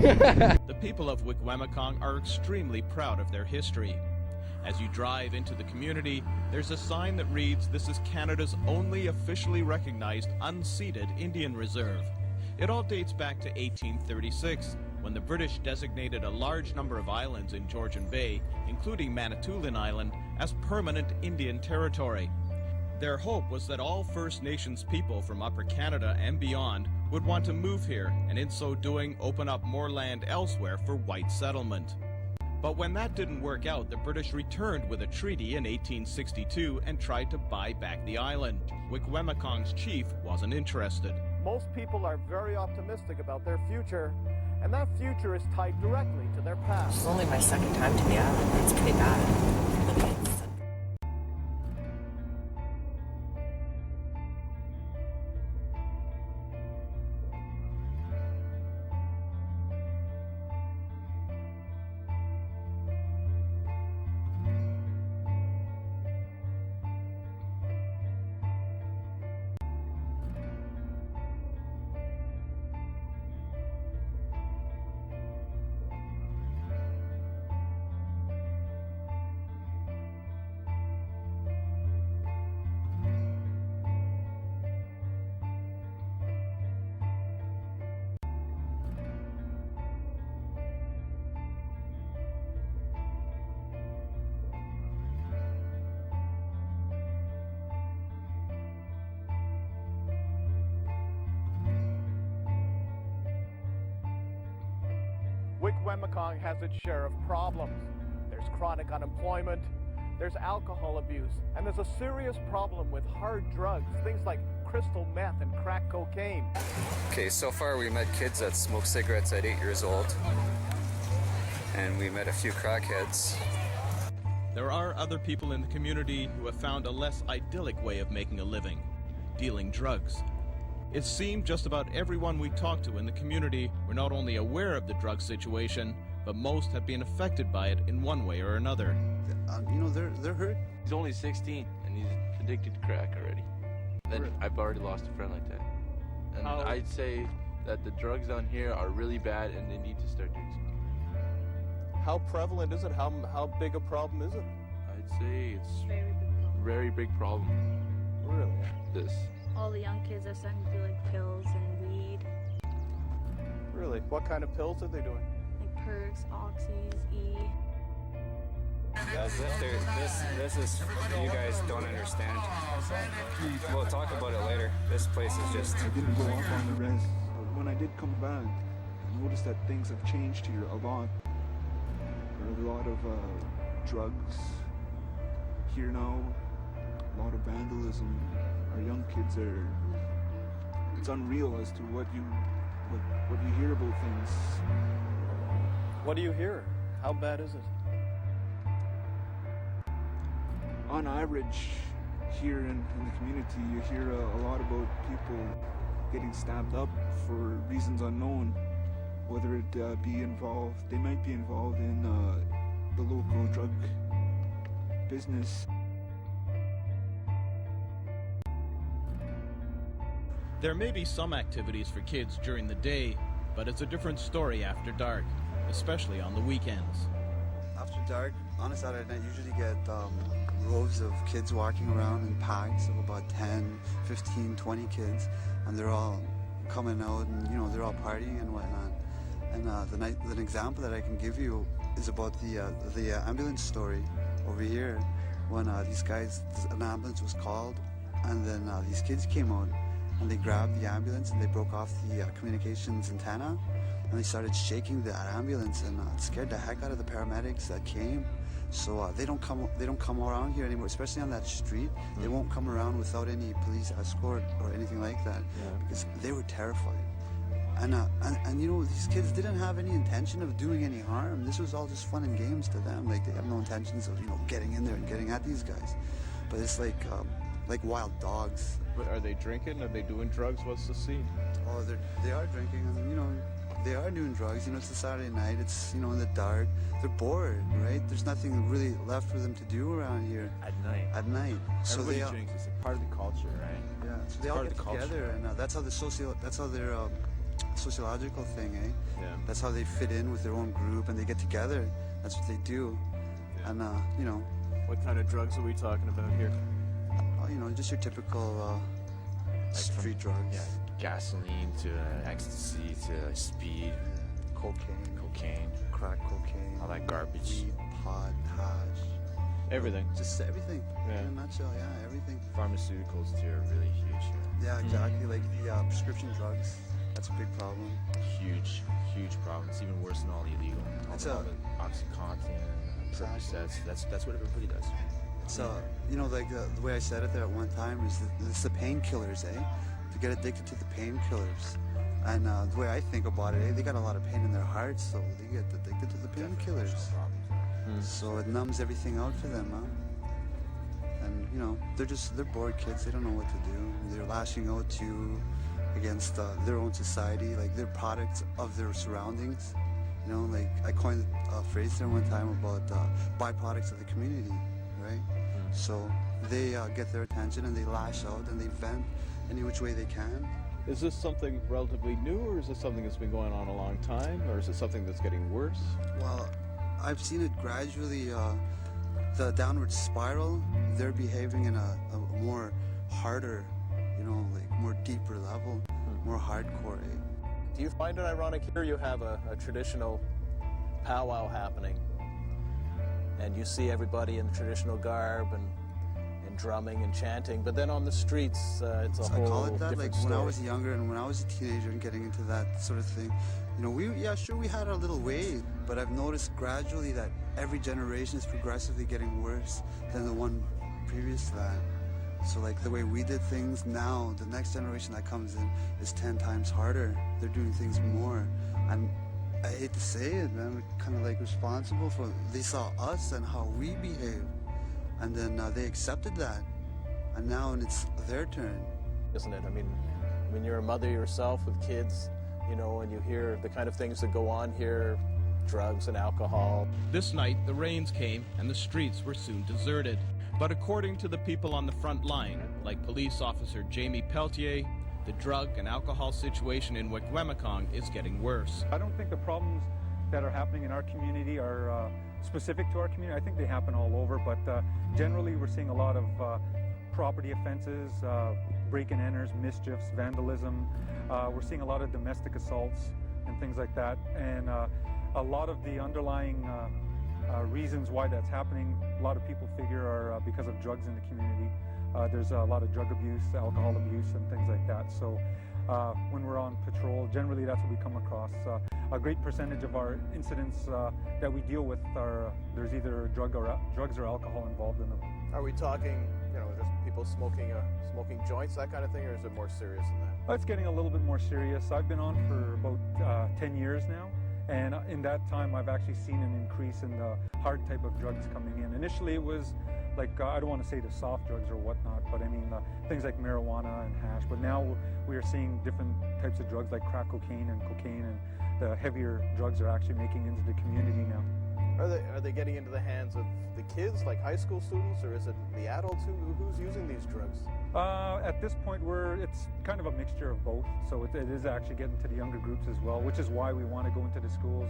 The people of Wikwemikong are extremely proud of their history. As you drive into the community, there's a sign that reads, "This is Canada's only officially recognized unceded Indian reserve." It all dates back to 1836, when the British designated a large number of islands in Georgian Bay, including Manitoulin Island, as permanent Indian territory. Their hope was that all First Nations people from Upper Canada and beyond would want to move here, and in so doing open up more land elsewhere for white settlement. But when that didn't work out, the British returned with a treaty in 1862 and tried to buy back the island. Wikwemikong's chief wasn't interested. Most people are very optimistic about their future, and that future is tied directly to their past. This is only my second time to the island. It's pretty bad. Wikwemikong has its share of problems. There's chronic unemployment, there's alcohol abuse, and there's a serious problem with hard drugs, things like crystal meth and crack cocaine. Okay, so far we met kids that smoke cigarettes at 8 years old, and we met a few crackheads. There are other people in the community who have found a less idyllic way of making a living, dealing drugs. It seemed just about everyone we talked to in the community were not only aware of the drug situation, but most have been affected by it in one way or another. You know, they're hurt. He's only 16 and he's addicted to crack already. And I've already lost a friend like that. And I'd say that the drugs down here are really bad and they need to start doing something. How prevalent is it? How big a problem is it? I'd say it's Very big problem. Really? this. All the young kids are starting to do like pills and weed, Really? What kind of pills are they doing? like perks, oxys, E. As if this is, you guys don't understand. We'll talk about it later. This place is just... I didn't go off on the res. When I did come back, I noticed that things have changed here a lot. There are a lot of drugs here now, a lot of vandalism. Our young kids are... It's unreal as to what you hear about things. What do you hear? How bad is it? On average, here in the community, you hear a lot about people getting stabbed up for reasons unknown. Whether it be involved, they might be involved in the local drug business. There may be some activities for kids during the day, but it's a different story after dark, especially on the weekends. After dark, on a Saturday night, you usually get rows of kids walking around in packs of about 10, 15, 20 kids, and they're all coming out and, you know, they're all partying and whatnot. And an example that I can give you is about the ambulance story over here, when these guys, an ambulance was called, and then these kids came out and they grabbed the ambulance and they broke off the communications antenna, and they started shaking the ambulance, and it scared the heck out of the paramedics that came. So they don't come around here anymore, especially on that street. They won't come around without any police escort or anything like that, because they were terrified. And you know, these kids didn't have any intention of doing any harm. This was all just fun and games to them. Like, they have no intentions of, you know, getting in there and getting at these guys. But it's like wild dogs. But are they drinking? Are they doing drugs? What's the scene? Oh, they are drinking, and, you know, they are doing drugs. You know, it's a Saturday night. It's, you know, in the dark. They're bored, right? There's nothing really left for them to do around here At night. at night. So Everybody drinks. It's a part of the culture, right? Yeah, so they all get together, and that's how their sociological thing, eh? Yeah. That's how they fit in with their own group, and they get together. That's what they do. Yeah. And you know, What kind of drugs are we talking about here? you know, just your typical street drugs. Yeah, gasoline to ecstasy to speed, cocaine, crack cocaine, all that garbage. weed, pot, hash, Everything. just everything. Yeah. In a nutshell, yeah, everything. Pharmaceuticals too are really huge here. Yeah, exactly. Like the prescription drugs, that's a big problem. Huge problem. It's even worse than all the illegal. It's all the OxyContin, Percocets. That's what everybody does. It's you know, like the way I said it there at one time is that it's the painkillers, eh? To get addicted to the painkillers. And the way I think about it, they got a lot of pain in their hearts, so they get addicted to the painkillers. So it numbs everything out for them, huh? And you know, they're bored kids. They don't know what to do. They're lashing out against their own society, like they're products of their surroundings. You know, like I coined a phrase there one time about byproducts of the community, right? So they get their attention and they lash out and they vent any which way they can. Is this something relatively new, or is this something that's been going on a long time, or is it something that's getting worse? Well, I've seen it gradually, the downward spiral. They're behaving in a more harder, you know, like more deeper level, more hardcore. Eh? Do you find it ironic here you have a traditional powwow happening and you see everybody in traditional garb and drumming and chanting, but then on the streets it's a I whole call it that. different Like when I story. was younger and when I was a teenager and getting into that sort of thing, you know, we had our little ways, but I've noticed gradually that every generation is progressively getting worse than the one previous to that. So like the way we did things now, the next generation that comes in is 10 times harder. They're doing things more. And I hate to say it, man, we're kind of like responsible for, they saw us and how we behave. And then they accepted that. And now it's their turn. Isn't it? I mean, you're a mother yourself with kids, you know, and you hear the kind of things that go on here, drugs and alcohol. This night, the rains came and the streets were soon deserted. But according to the people on the front line, like police officer Jamie Peltier, the drug and alcohol situation in Wikwemikong is getting worse. I don't think the problems that are happening in our community are specific to our community. I think they happen all over, but generally we're seeing a lot of property offenses, break-and-enters, mischiefs, vandalism. We're seeing a lot of domestic assaults and things like that. And a lot of the underlying reasons why that's happening, a lot of people figure are because of drugs in the community. There's a lot of drug abuse, alcohol abuse, and things like that. So when we're on patrol, generally that's what we come across. A great percentage of our incidents that we deal with are there's either drugs or alcohol involved in them. Are we talking, you know, just people smoking joints, that kind of thing, or is it more serious than that? It's getting a little bit more serious. I've been on for about 10 years now. And in that time, I've actually seen an increase in the hard type of drugs coming in. Initially, it was like, I don't want to say the soft drugs or whatnot, but I mean things like marijuana and hash. But now we are seeing different types of drugs like crack cocaine, and the heavier drugs are actually making into the community now. Are they getting into the hands of the kids, like high school students, or is it the adults who's using these drugs? At this point, it's kind of a mixture of both. So it is actually getting to the younger groups as well, which is why we want to go into the schools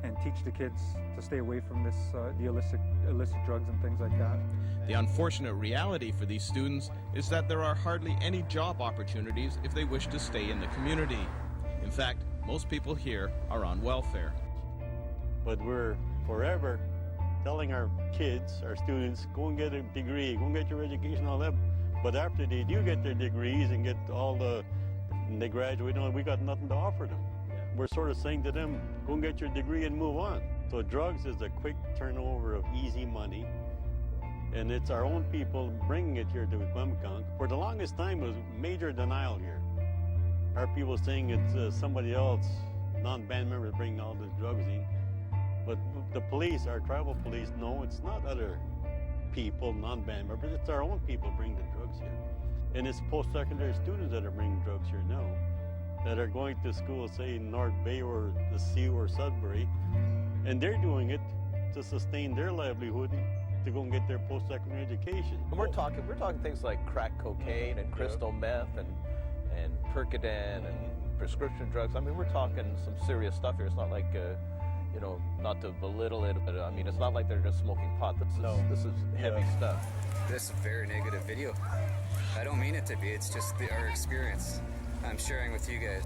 and teach the kids to stay away from this, the illicit drugs and things like that. The unfortunate reality for these students is that there are hardly any job opportunities if they wish to stay in the community. In fact, most people here are on welfare. But we're forever telling our kids, our students, go and get a degree, go and get your education, all that. But after they do get their degrees and get and they graduate, we got nothing to offer them. We're sort of saying to them, go and get your degree and move on. So drugs is a quick turnover of easy money. And it's our own people bringing it here to Wikwemikong. For the longest time, it was major denial here. Our people saying it's somebody else, non-band members bringing all the drugs in. But the police, our tribal police, no, it's not other people, non-band members, it's our own people bringing the drugs here. And it's post-secondary students that are bringing drugs here now, that are going to school, say, in North Bay or the Sioux or Sudbury, and they're doing it to sustain their livelihood, to go and get their post-secondary education. And we're talking things like crack cocaine and crystal meth and Percodan and prescription drugs. I mean, we're talking some serious stuff here. It's not like, you know, not to belittle it, but I mean, it's not like they're just smoking pot. This is heavy stuff. This is a very negative video. I don't mean it to be. It's just our experience I'm sharing with you guys.